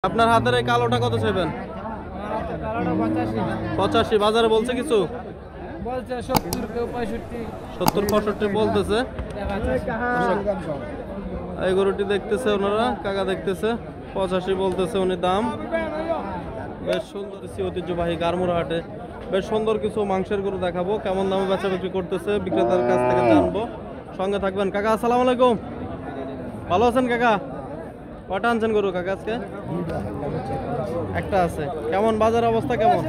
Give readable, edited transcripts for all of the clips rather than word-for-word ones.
আপনার হাতের এই কালোটা কত চাইবেন? 85 বাজারে বলছে কিছু? বলছে 70 কেউ 65 70 65 বলতেছে। এই গরুটি দেখতেছে ওনারা, কাকা দেখতেছে 85 বলতেছে উনি দাম। বেশ সুন্দর ঐতিহ্যবাহী গারমুরা হাটে বেশ সুন্দর কিছু মাংসের গরু দেখাবো, কেমন দামে বেচা বিক্রি করতেছে বিক্রেতার কাছ থেকে জানবো। সঙ্গে থাকবেন। কাকা আসসালামু আলাইকুম, ভালো আছেন কাকা? কটা আনছেন গরু কাকা আজকে? একটা আছে। কেমন বাজার অবস্থা কেমন?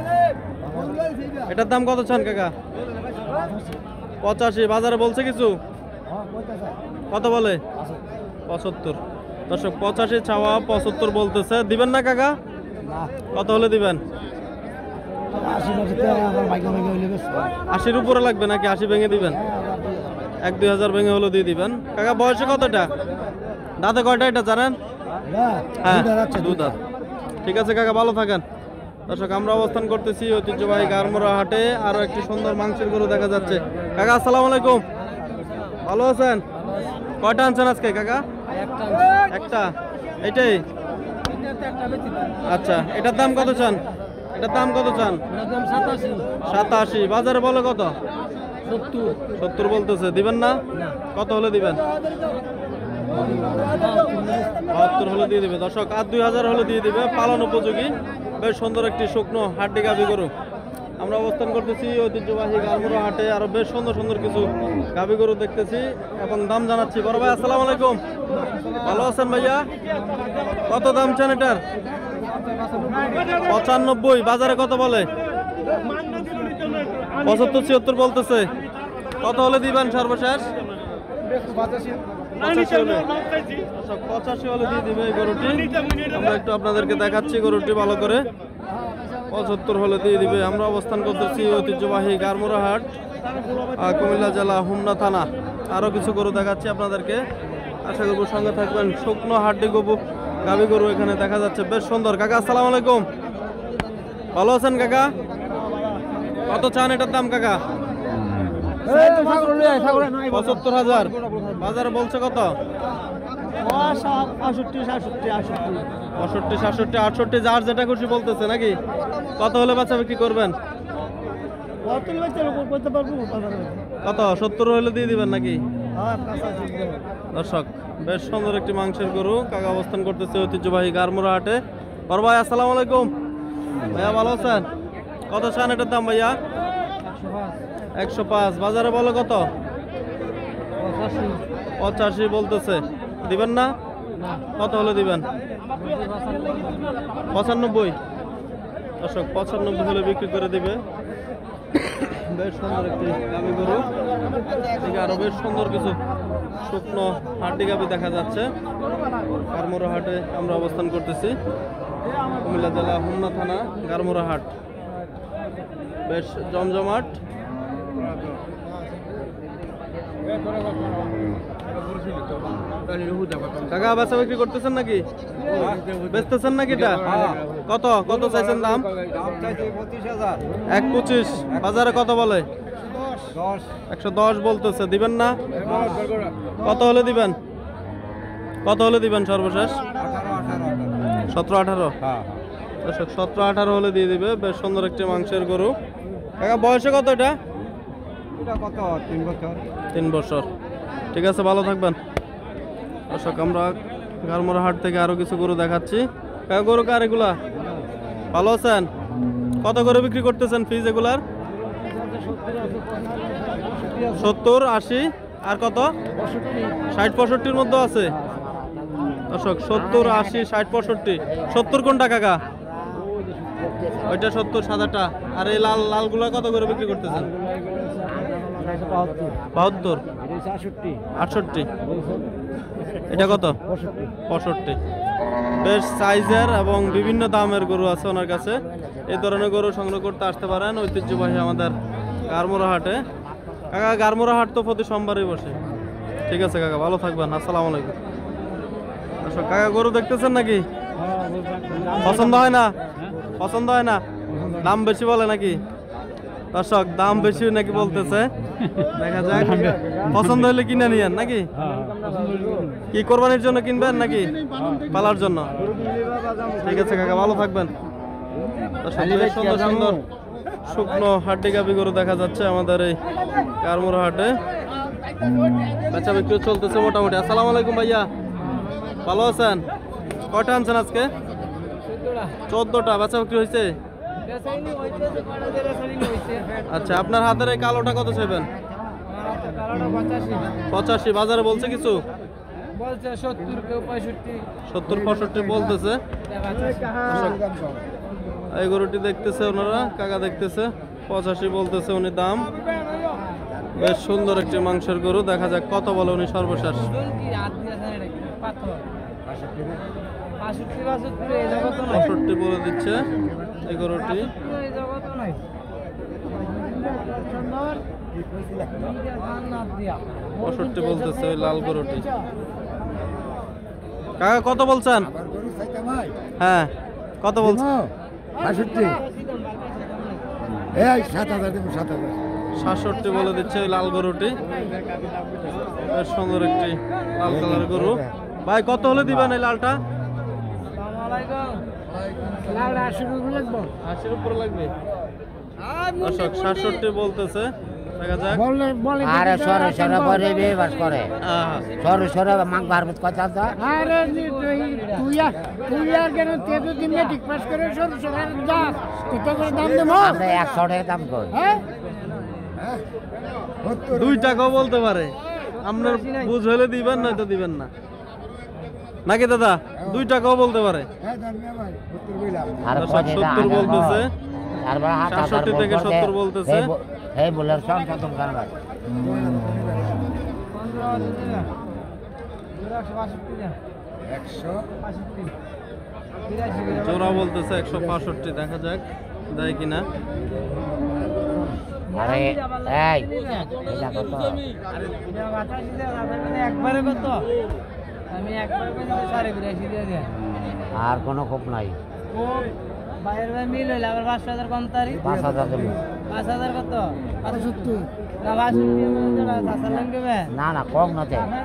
এটার দাম কত চান কাকা? 85 বাজারে বলছে কিছু? কত বলে? 75। দর্শক 85 চাওয়া, 75 বলতেছে। দিবেন না কাকা? কত হলে দিবেন? 80-র উপরে লাগবে নাকি? 80 ভেঙে দিবেন? 1-2 হাজার ভেঙে হলো দিয়ে দিবেন। কাকা বয়সে কতটা? দাঁতে কয়টা এটা জানেন? হ্যাঁ, দুই দাঁত। ঠিক আছে কাকা, ভালো থাকেন। দর্শক আমরা অবস্থান করতেছি ঐতিহ্যবাহী গারমুরা হাটে। আরো একটি সুন্দর মাংসের গরু দেখা যাচ্ছে। কাকা আসসালামু আলাইকুম, ভালো আছেন? কয়টা আনছেন আজকে কাকা? একটা। এইটাই? আচ্ছা, এটার দাম কত চান? এটার দাম কত চান? 87। বাজারে বলে কত? 70 বলতেছে। দিবেন না? কত হলে দিবেন? 72 হলে দিয়ে দিবে। দর্শক আর 2 হাজার হলে দিয়ে দিবে। পালন উপযোগী বেশ সুন্দর একটি শুকনো হাড্ডি গাভী গরু। আমরা অবস্থান করতেছি ঐতিহ্যবাহী গারমুরা হাটে। আরো বেশ সুন্দর সুন্দর কিছু গাভী গরু দেখতেছি এবং দাম জানাচ্ছি। বড় ভাই আসসালামু আলাইকুম, ভালো আছেন ভাইয়া? কত দাম চান এটার? 95। বাজারে কত বলে? 75-76 বলতেছে। কত হলে দিবেন সর্বশেষ? 85 হলে দিয়ে দিবে এই গরুটি। আমরা একটু আপনাদেরকে দেখাচ্ছি গরুটি ভালো করে। 75 হলে দিয়ে দিবে। আমরা অবস্থান করতেছি ঐতিহ্যবাহী গারমুরা হাট, কুমিল্লা জেলা, হোমনা থানা। আরো কিছু গরু দেখাচ্ছি আপনাদেরকে, আশা করব সঙ্গে থাকবেন। শুকনো হাড্ডি গরু গাভী গরু এখানে দেখা যাচ্ছে বেশ সুন্দর। কাকা আসসালামু আলাইকুম, ভালো আছেন কাকা? কত চান এটার দাম কাকা? 75,000। বাজারে বলছে কত? 65-67-68। যার যেটা খুশি বলতেছে নাকি? কত হলে বাচ্চা বিক্রি করবেন? কত? 70 হলে দিয়ে দিবেন নাকি? দর্শক বেশ সুন্দর একটি মাংসের গরু। কাকা অবস্থান করতেছে ঐতিহ্যবাহী গারমুরা হাটে। বড় ভাই আসসালামু আলাইকুম, ভাইয়া ভালো আছেন? কত চান এটার দাম ভাইয়া? 105। বাজারে বলো কত? 85 বলতেছে। দিবেন না? কত হলে দিবেন? 95। দর্শক 95 হলে বিক্রি করে দিবে। বেশ সুন্দর একটি গাভী গরু। এদিকে আরো বেশ সুন্দর কিছু শুকনো হাড্ডি গাভী দেখা যাচ্ছে। গারমুরা হাটে আমরা অবস্থান করতেছি, কুমিল্লা জেলা, হোমনা থানা, গারমুরা হাট। বেশ জমজমাট। কাকা বেচা বিক্রি করতেছেন নাকি? বেচতেছেন নাকি? এটা কত কত চাইছেন দাম? 125। বাজারে কত বলে? 110 বলতেছে। দিবেন না? কত হলে দিবেন? কত হলে দিবেন সর্বশেষ? 17-18। 17-18 হলে দিয়ে দিবে। বেশ সুন্দর একটি মাংসের গরু। কাকা বয়সে কত এটা? 3 বছর। ঠিক আছে, ভালো থাকবেন। দর্শক আমরা গারমুরা হাট থেকে আরো কিছু গরু দেখাচ্ছি। কাকা গরু কার এগুলা? ভালো আছেন? কত করে বিক্রি করতেছেন ফিজ এগুলার? 70-80 আর কত? 60-65-র মধ্যে আছে। দর্শক 70-80 60-65। 70 কোনটা কাকা? ওইটা 70 সাদাটা। আর এই লাল লালগুলা কত করে বিক্রি করতেছেন? 72। 68। এটা কত? 65। বেশ সাইজের এবং বিভিন্ন দামের গরু আছে ওনার কাছে। এই ধরনের গরু সংগ্রহ করতে আসতে পারেন ঐতিহ্যবাহী আমাদের গারমুরা হাটে। কাকা গারমুরা হাট তো প্রতি সোমবারই বসে। ঠিক আছে কাকা, ভালো থাকবেন। আসসালামু আলাইকুম। আচ্ছা কাকা গরু দেখতেছেন নাকি? পছন্দ হয় না? পছন্দ হয় না? দাম বেশি বলে নাকি? দর্শক দাম বেশি নাকি বলতেছে, দেখা যাক। পছন্দ হলে কিনে নিয়েন নাকি? কি কোরবানির জন্য কিনবেন নাকি পালার জন্য? ঠিক আছে কাকা, ভালো থাকবেন। দর্শক, বেশ সুন্দর সুন্দর শুকনো হাড্ডি গাভী গরু দেখা যাচ্ছে আমাদের এই কারমুরা হাটে। বেচা বিক্রি চলতেছে মোটামুটি। আসসালামু আলাইকুম ভাইয়া, ভালো আছেন? কয়টা আনছেন আজকে? 14টা। বেচা বিক্রি হয়েছে? আচ্ছা, আপনার হাতের এই কালোটা কত চাইবেন? 85। বাজারে বলছে কিছু? 70-65 বলতেছে। এই গরুটি দেখতেছে ওনারা, কাকা দেখতেছে, 85 বলতেছে উনি দাম। বেশ সুন্দর একটি মাংসের গরু, দেখা যাক কত বলে উনি সর্বশেষ। 65 বলে দিচ্ছে এই গরুটি। 65 বলতেছে ওই লাল গরুটি। কাকা কত বলছেন? হ্যাঁ, কত বলছেন? 67 বলে দিচ্ছে ওই লাল গরুটি। বেশ সুন্দর একটি লাল কালার গরু। ভাই কত হলে দিবেন এই লালটা? 80 উপরে লাগবে। দর্শক, 67 বলতেছে, দেখা যাক। আরে সরে সরে করে বেবাস করে আহা, সরে সরে মাং বারবত কথা দা আরে তুই আর কেন তেতো দিনে ঠিক পাস করে সব সবার দাস কত করে দাম দেবো আমরা 100 টাকা দাম কই হ্যাঁ 2 টাকাও বলতে পারে। আপনার বুঝ হলে দিবেন, নয়তো দিবেন না, নাকি দাদা? 2 টাকাও বলতে পারে। আর দর্শক, 70 বলতেছে। তারপর 67 থেকে 70 বলতেছে। এই বলার সব খতম করবা জোড়া বলতেছে 165, দেখা যাক দেয় কিনা। আরে এই এটা কত একবারে কত? আমি একবারে 82.5 দিয়ে দেন। আর কোনো খুব নাই ও বাইরের ভাই মিল হইলে আবার 5000 কম তারিখ। 5000 দেব 5000 কত? 75 না 62 টাকা লাগবে। না না কম না তে না